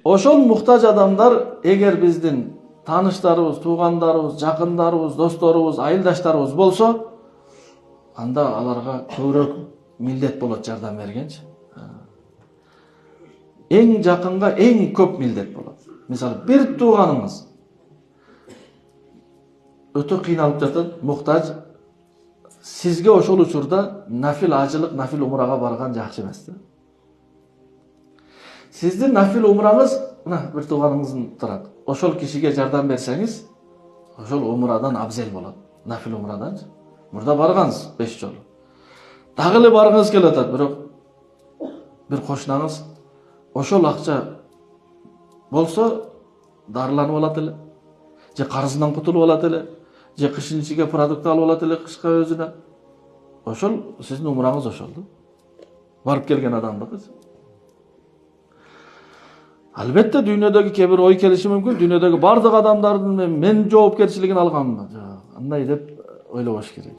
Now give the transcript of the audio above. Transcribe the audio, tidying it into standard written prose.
Ошол муктаж адамдар эгер биздин тааныштарыбыз, туугандарыбыз, жакындарыбыз, досторубуз, айылдаштарыбыз болсо, анда аларга көбүрөөк милдет болот жардам бергенчи. Эң жакынга эң көп милдет болот. Мисалы, бир тууганыңыз өтө кыйналып жатат, муктаж. Сизге ошол учурда нафил ажылык, нафил умрага барган жакшы эмес да. Сиздин нафил умраңыз, мына бир тууганыңыздын турат. Ошол кишиге жардам берсеңиз, ошол умрадан абзел болот. Нафил умрадан. Мурда баргансыз 5 жолу. Дагы эле баргыңыз келип атат, бирок бир кошунаңыз ошол акча болсо дарыланып алат эле, же карызынан кутулуп алат эле, же кышын ичиге продукт алып алат эле кышка өзүнө. Ошол сиздин умраңыз ошол да. Барып келген адамдыкы. Албетте дүйнөдөгү кээ бир ой келиши мүмкүн. Дүйнөдөгү бардык адамдардын мен жоопкерчилигин алганмын. Андай деп ойлобош керек.